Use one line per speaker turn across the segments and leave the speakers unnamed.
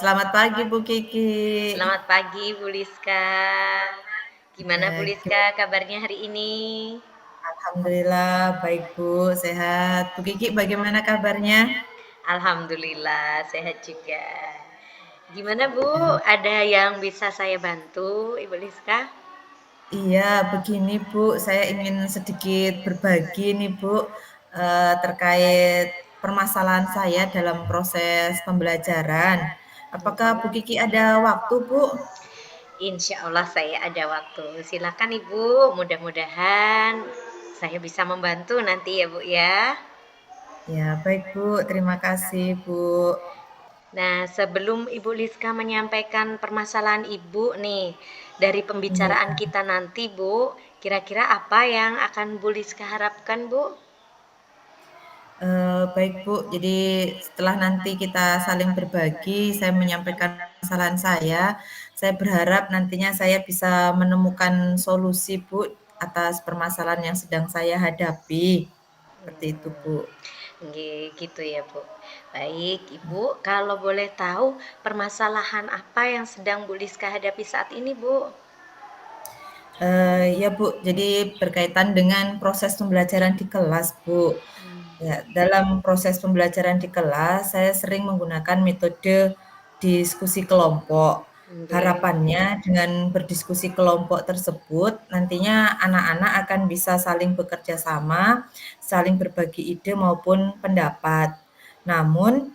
Selamat pagi Bu Kiki.
Selamat pagi Bu Liska. Gimana Bu Liska
Gimana?
kabarnya hari ini?
Alhamdulillah baik Bu, sehat. Bu Kiki bagaimana kabarnya?
Alhamdulillah sehat juga. Gimana Bu?
Ya,
Ada yang bisa saya bantu Ibu Liska?
iya, begini Bu, saya ingin sedikit berbagi nih Bu, terkait permasalahan saya dalam proses pembelajaran. Apakah Bu Kiki ada waktu Bu?
Insya Allah saya ada waktu. Silakan Ibu, mudah-mudahan saya bisa membantu nanti ya Bu ya.
Ya, baik Bu, terima kasih Bu.
Nah, sebelum Ibu Liska menyampaikan permasalahan Ibu nih, dari pembicaraan
Iya.
kita nanti, Bu, kira-kira apa yang akan Bu Liska harapkan, Bu?
Baik Bu, jadi setelah nanti kita saling berbagi, saya menyampaikan kesalahan saya berharap nantinya saya bisa menemukan solusi Bu atas permasalahan yang sedang saya hadapi. Seperti itu Bu.
Gitu ya, Bu. Baik, Ibu, kalau boleh tahu permasalahan apa yang sedang Bu Liska hadapi saat ini, Bu?
Ya Bu, jadi berkaitan dengan proses pembelajaran di kelas Bu. Ya, dalam proses pembelajaran di kelas, saya sering menggunakan metode diskusi kelompok.
Nggih.
Harapannya dengan berdiskusi kelompok tersebut, nantinya anak-anak akan bisa saling bekerja sama, saling berbagi ide maupun pendapat. Namun,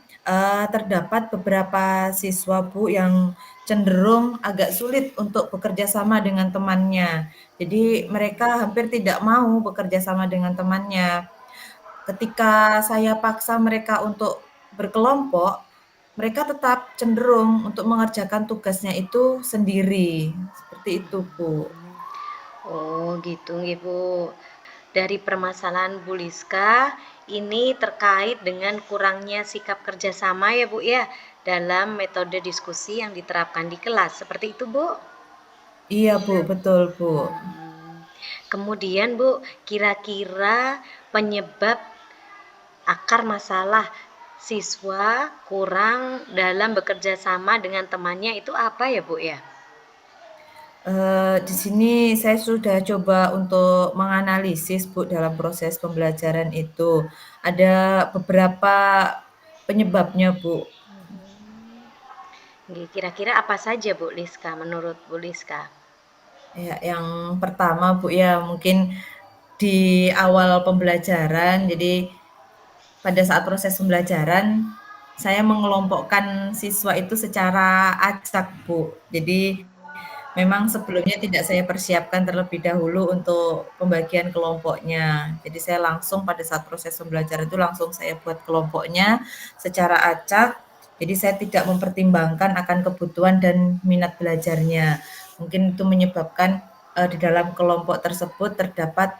terdapat beberapa siswa Bu yang cenderung agak sulit untuk bekerja sama dengan temannya. Jadi mereka hampir tidak mau bekerja sama dengan temannya. Ketika saya paksa mereka untuk berkelompok, mereka tetap cenderung untuk mengerjakan tugasnya itu sendiri. Seperti itu, Bu.
Oh, gitu nggih, Bu. Dari permasalahan Bu Liska, ini terkait dengan kurangnya sikap kerjasama ya Bu ya, dalam metode diskusi yang diterapkan di kelas. Seperti itu Bu?
Iya, Bu, betul, Bu.
Kemudian Bu, kira-kira penyebab akar masalah siswa kurang dalam bekerja sama dengan temannya itu apa ya Bu ya?
Di sini saya sudah coba untuk menganalisis, Bu, dalam proses pembelajaran itu. Ada beberapa penyebabnya, Bu.
Kira-kira apa saja Bu Liska menurut Bu Liska?
Ya, yang pertama, Bu, ya mungkin di awal pembelajaran, jadi pada saat proses pembelajaran, saya mengelompokkan siswa itu secara acak, Bu. Jadi memang sebelumnya tidak saya persiapkan terlebih dahulu untuk pembagian kelompoknya. Jadi saya langsung pada saat proses pembelajaran itu langsung saya buat kelompoknya secara acak. Jadi saya tidak mempertimbangkan akan kebutuhan dan minat belajarnya. Mungkin itu menyebabkan di dalam kelompok tersebut terdapat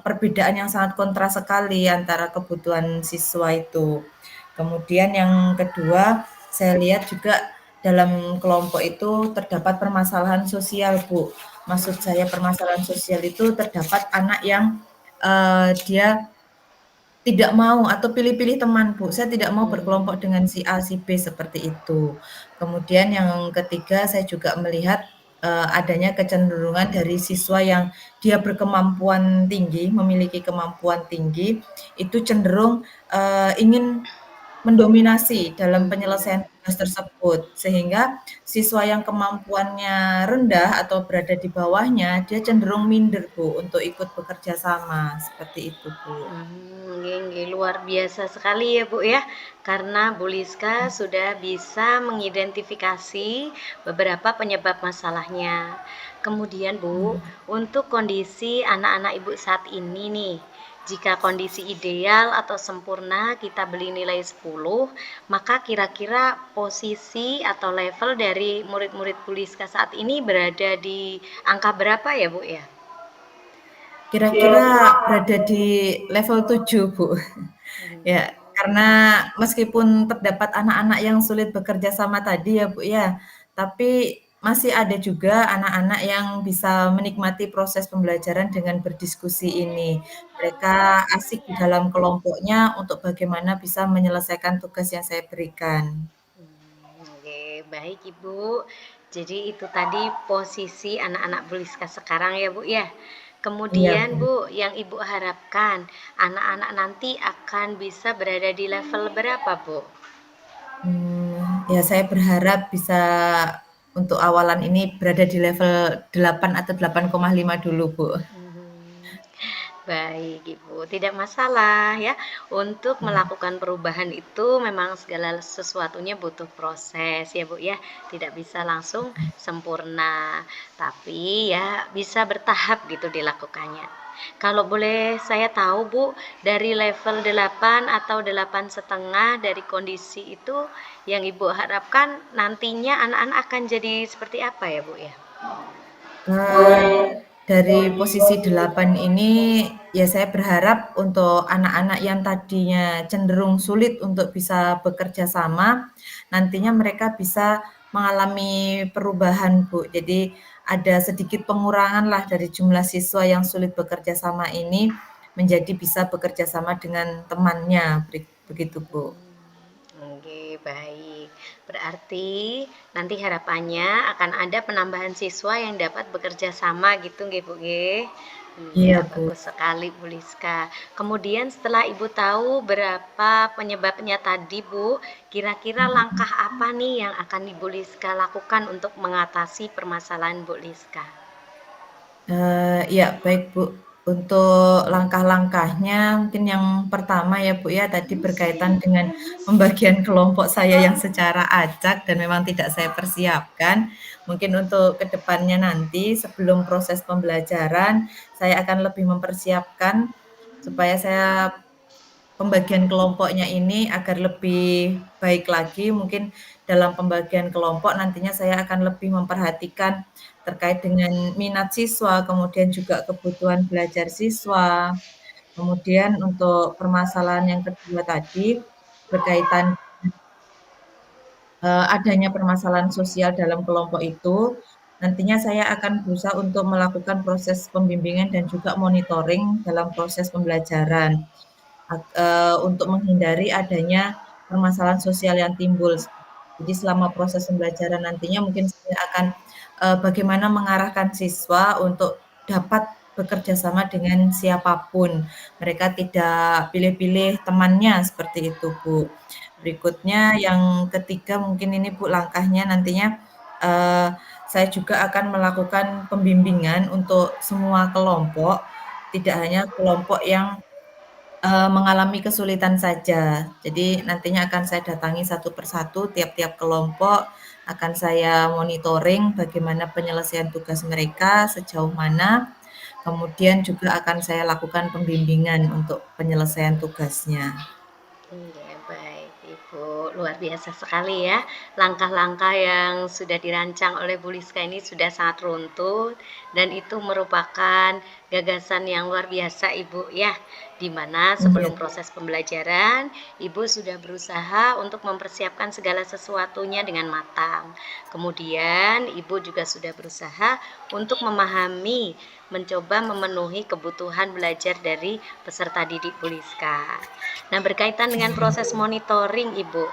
perbedaan yang sangat kontras sekali antara kebutuhan siswa itu. Kemudian yang kedua, saya lihat juga dalam kelompok itu terdapat permasalahan sosial, Bu. Maksud saya permasalahan sosial itu terdapat anak yang dia tidak mau atau pilih-pilih teman, Bu. Saya tidak mau berkelompok dengan si A, si B seperti itu. Kemudian yang ketiga, saya juga melihat adanya kecenderungan dari siswa yang dia berkemampuan tinggi, memiliki kemampuan tinggi, itu cenderung ingin mendominasi dalam penyelesaian tugas tersebut, sehingga siswa yang kemampuannya rendah atau berada di bawahnya, dia cenderung minder, Bu, untuk ikut bekerja sama, seperti itu, Bu.
Nggih nggih, luar biasa sekali ya, Bu, ya. Karena Bu Liska sudah bisa mengidentifikasi beberapa penyebab masalahnya. Kemudian, Bu, untuk kondisi anak-anak Ibu saat ini nih, jika kondisi ideal atau sempurna kita beli nilai 10, maka kira-kira posisi atau level dari murid-murid Bu Liska saat ini berada di angka berapa ya, Bu, ya?
Kira-kira berada di level 7, Bu. Ya, karena meskipun terdapat anak-anak yang sulit bekerja sama tadi ya, Bu, ya, tapi masih ada juga anak-anak yang bisa menikmati proses pembelajaran dengan berdiskusi ini. Mereka asik di dalam kelompoknya untuk bagaimana bisa menyelesaikan tugas yang saya berikan.
baik Ibu. Jadi itu tadi posisi anak-anak Buliska sekarang ya Bu ya.
Iya,
Kemudian
Bu.
Bu, yang Ibu harapkan anak-anak nanti akan bisa berada di level berapa Bu?
Ya saya berharap bisa untuk awalan ini berada di level 8 atau 8,5 dulu, Bu.
Hmm, baik Ibu, tidak masalah ya. Untuk melakukan perubahan itu memang segala sesuatunya butuh proses ya Bu ya. Tidak bisa langsung sempurna, tapi ya bisa bertahap gitu dilakukannya. Kalau boleh saya tahu Bu, dari level 8 atau 8,5 dari kondisi itu yang Ibu harapkan nantinya anak-anak akan jadi seperti apa ya Bu ya?
Eee, dari posisi 8 ini, ya saya berharap untuk anak-anak yang tadinya cenderung sulit untuk bisa bekerja sama, nantinya mereka bisa mengalami perubahan, Bu. Jadi ada sedikit pengurangan lah dari jumlah siswa yang sulit bekerja sama ini, menjadi bisa bekerja sama dengan temannya, begitu, Bu.
Oke, baik. Berarti nanti harapannya akan ada penambahan siswa yang dapat bekerja sama gitu nggih, Bu nggih? Iya,
Iya, Bu.
bagus sekali Bu Liska. Kemudian setelah Ibu tahu berapa penyebabnya tadi, Bu, kira-kira langkah apa nih yang akan Ibu Liska lakukan untuk mengatasi permasalahan Bu Liska?
Iya baik, Bu. Untuk langkah-langkahnya mungkin yang pertama ya, Bu, ya, tadi berkaitan dengan pembagian kelompok saya yang secara acak dan memang tidak saya persiapkan. Mungkin untuk ke depannya nanti sebelum proses pembelajaran, saya akan lebih mempersiapkan supaya saya pembagian kelompoknya ini agar lebih baik lagi, mungkin dalam pembagian kelompok nantinya saya akan lebih memperhatikan terkait dengan minat siswa, kemudian juga kebutuhan belajar siswa. Kemudian untuk permasalahan yang kedua tadi, berkaitan adanya permasalahan sosial dalam kelompok itu, nantinya saya akan berusaha untuk melakukan proses pembimbingan dan juga monitoring dalam proses pembelajaran. Untuk menghindari adanya permasalahan sosial yang timbul. Jadi selama proses pembelajaran nantinya mungkin saya akan, bagaimana mengarahkan siswa untuk dapat bekerja sama dengan siapapun. Mereka tidak pilih-pilih temannya, seperti itu, Bu. Berikutnya yang ketiga mungkin ini, Bu, langkahnya nantinya, eee, saya juga akan melakukan pembimbingan untuk semua kelompok, tidak hanya kelompok yang mengalami kesulitan saja. Jadi nantinya akan saya datangi satu persatu tiap-tiap kelompok, akan saya monitoring bagaimana penyelesaian tugas mereka, sejauh mana, kemudian juga akan saya lakukan pembimbingan untuk penyelesaian tugasnya.
Iya, baik Ibu. Luar biasa sekali ya. Langkah-langkah yang sudah dirancang oleh Bu Liska ini sudah sangat runtut dan itu merupakan gagasan yang luar biasa Ibu ya. Di mana
Iya,
sebelum proses pembelajaran, Ibu sudah berusaha untuk mempersiapkan segala sesuatunya dengan matang. Kemudian Ibu juga sudah berusaha untuk memahami, mencoba memenuhi kebutuhan belajar dari peserta didik Bu Liska. Nah, berkaitan dengan proses monitoring Ibu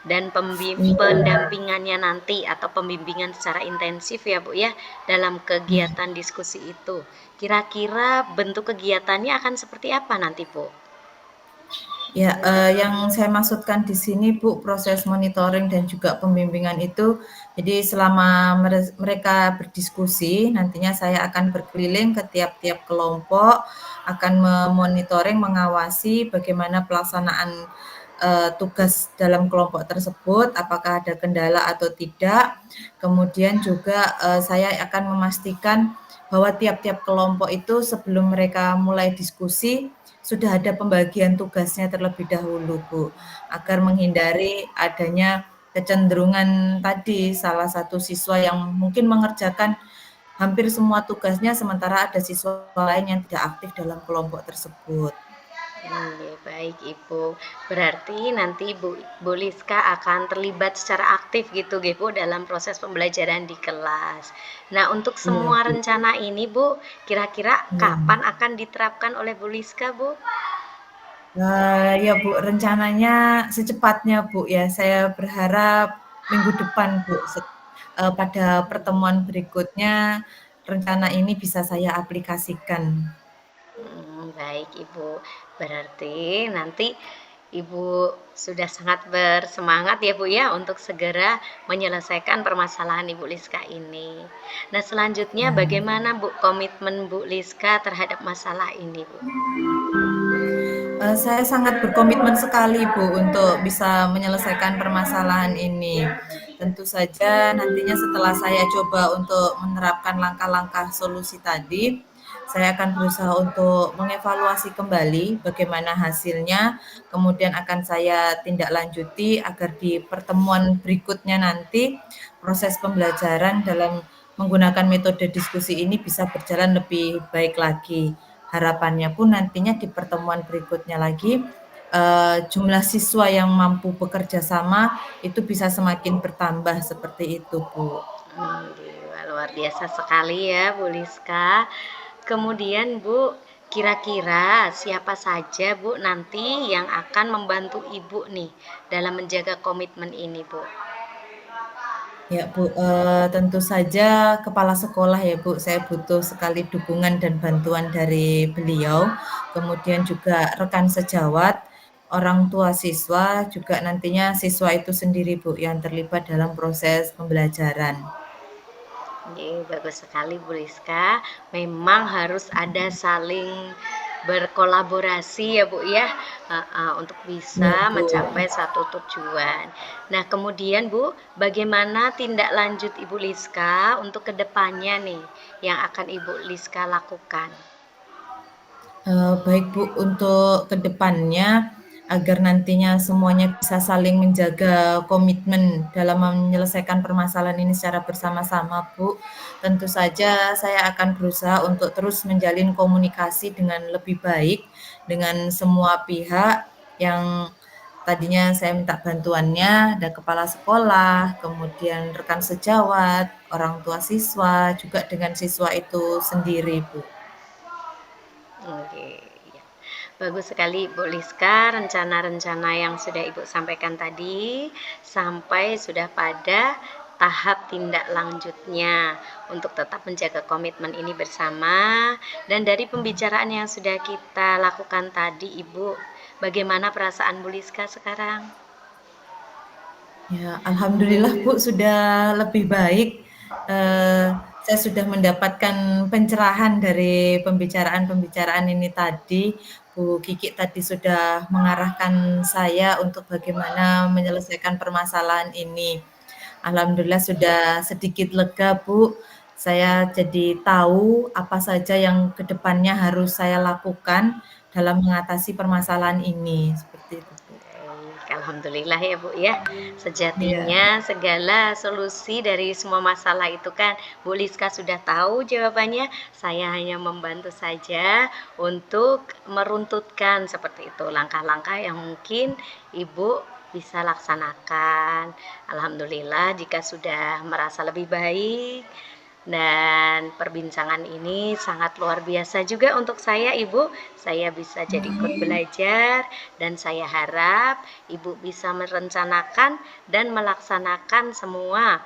dan
iya,
pendampingannya nanti atau pembimbingan secara intensif ya Bu ya dalam
iya.
kegiatan diskusi itu. Kira-kira bentuk kegiatannya akan seperti apa nanti Bu?
Ya, yang saya maksudkan di sini, Bu, proses monitoring dan juga pembimbingan itu, jadi selama mereka berdiskusi, nantinya saya akan berkeliling ke tiap-tiap kelompok, akan memonitoring, mengawasi bagaimana pelaksanaan, tugas dalam kelompok tersebut, apakah ada kendala atau tidak. Kemudian juga, saya akan memastikan bahwa tiap-tiap kelompok itu sebelum mereka mulai diskusi, sudah ada pembagian tugasnya terlebih dahulu, Bu, agar menghindari adanya kecenderungan tadi, salah satu siswa yang mungkin mengerjakan hampir semua tugasnya, sementara ada siswa lain yang tidak aktif dalam kelompok tersebut.
Iya, baik Ibu. Berarti nanti Bu Liska akan terlibat secara aktif gitu Bu dalam proses pembelajaran di kelas. Nah, untuk
Iya,
semua
Bu.
rencana ini Bu, kira-kira
Iya.
kapan akan diterapkan oleh Bu Liska Bu?
Ya, Bu, rencananya secepatnya, Bu, ya. Saya berharap, minggu depan, Bu. Pada pertemuan berikutnya rencana ini bisa saya aplikasikan.
Baik Ibu, berarti nanti Ibu sudah sangat bersemangat ya Bu ya untuk segera menyelesaikan permasalahan Ibu Liska ini. Nah selanjutnya
Ya.
bagaimana Bu komitmen Bu Liska terhadap masalah ini Bu?
Saya sangat berkomitmen sekali, Bu, untuk bisa menyelesaikan permasalahan ini. Tentu saja nantinya setelah saya coba untuk menerapkan langkah-langkah solusi tadi, saya akan berusaha untuk mengevaluasi kembali bagaimana hasilnya, kemudian akan saya tindak lanjuti agar di pertemuan berikutnya nanti proses pembelajaran dalam menggunakan metode diskusi ini bisa berjalan lebih baik lagi. Harapannya pun nantinya di pertemuan berikutnya lagi, jumlah siswa yang mampu bekerja sama itu bisa semakin bertambah seperti itu, Bu.
Luar biasa sekali ya Bu Liska. Kemudian Bu, kira-kira siapa saja Bu nanti yang akan membantu Ibu nih dalam menjaga komitmen ini Bu?
Ya, Bu, tentu saja kepala sekolah ya, Bu, saya butuh sekali dukungan dan bantuan dari beliau, kemudian juga rekan sejawat, orang tua siswa, juga nantinya siswa itu sendiri, Bu, yang terlibat dalam proses pembelajaran.
Bagus sekali Bu Rizka. Memang harus ada saling berkolaborasi ya Bu ya, untuk bisa
Iya, Bu.
mencapai satu tujuan. Nah kemudian Bu, bagaimana tindak lanjut Ibu Liska untuk kedepannya nih yang akan Ibu Liska lakukan?
Baik Bu, untuk kedepannya agar nantinya semuanya bisa saling menjaga komitmen dalam menyelesaikan permasalahan ini secara bersama-sama, Bu. Tentu saja saya akan berusaha untuk terus menjalin komunikasi dengan lebih baik dengan semua pihak yang tadinya saya minta bantuannya, ada kepala sekolah, kemudian rekan sejawat, orang tua siswa, juga dengan siswa itu sendiri, Bu.
Oke, ya. Bagus sekali Bu Liska, rencana-rencana yang sudah Ibu sampaikan tadi sampai sudah pada tahap tindak lanjutnya untuk tetap menjaga komitmen ini bersama. Dan dari pembicaraan yang sudah kita lakukan tadi Ibu, bagaimana perasaan Bu Liska sekarang?
Ya, alhamdulillah Bu sudah lebih baik. Saya sudah mendapatkan pencerahan dari pembicaraan-pembicaraan ini tadi. Bu Kiki tadi sudah mengarahkan saya untuk bagaimana menyelesaikan permasalahan ini. Alhamdulillah sudah sedikit lega, Bu. Saya jadi tahu apa saja yang kedepannya harus saya lakukan dalam mengatasi permasalahan ini. Seperti itu, Bu.
Alhamdulillah ya Bu ya.
Iya.
Sejatinya segala solusi dari semua masalah itu kan Bu Liska sudah tahu jawabannya. Saya hanya membantu saja untuk meruntutkan seperti itu langkah-langkah yang mungkin Ibu bisa laksanakan. Alhamdulillah jika sudah merasa lebih baik, dan perbincangan ini sangat luar biasa juga untuk saya Ibu. Saya bisa jadi ikut belajar dan saya harap Ibu bisa merencanakan dan melaksanakan semua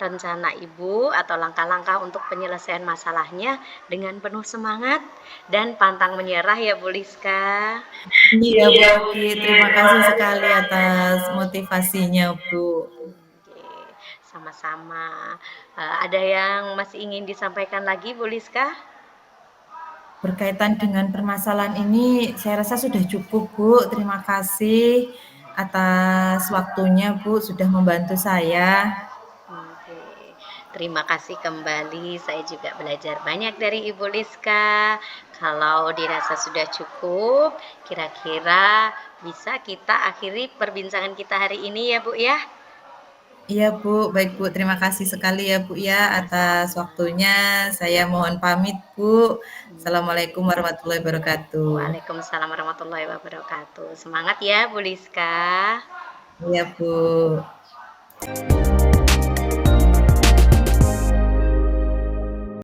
rencana Ibu atau langkah-langkah untuk penyelesaian masalahnya dengan penuh semangat dan pantang menyerah ya Bu Liska.
Iya, Bu Oki, terima kasih sekali atas motivasinya, Bu.
Sama-sama. Ada yang masih ingin disampaikan lagi Bu Liska?
Berkaitan dengan permasalahan ini, saya rasa sudah cukup, Bu. Terima kasih atas waktunya, Bu, sudah membantu saya.
Oke. Terima kasih kembali. Saya juga belajar banyak dari Ibu Liska. Kalau dirasa sudah cukup, kira-kira bisa kita akhiri perbincangan kita hari ini ya, Bu ya.
Iya, Bu. Baik, Bu. Terima kasih sekali ya, Bu, ya, atas
Sama-sama.
waktunya. Saya mohon pamit, Bu. Assalamualaikum warahmatullahi wabarakatuh.
Waalaikumsalam warahmatullahi wabarakatuh. Semangat ya, Bu Liska.
Iya, Bu.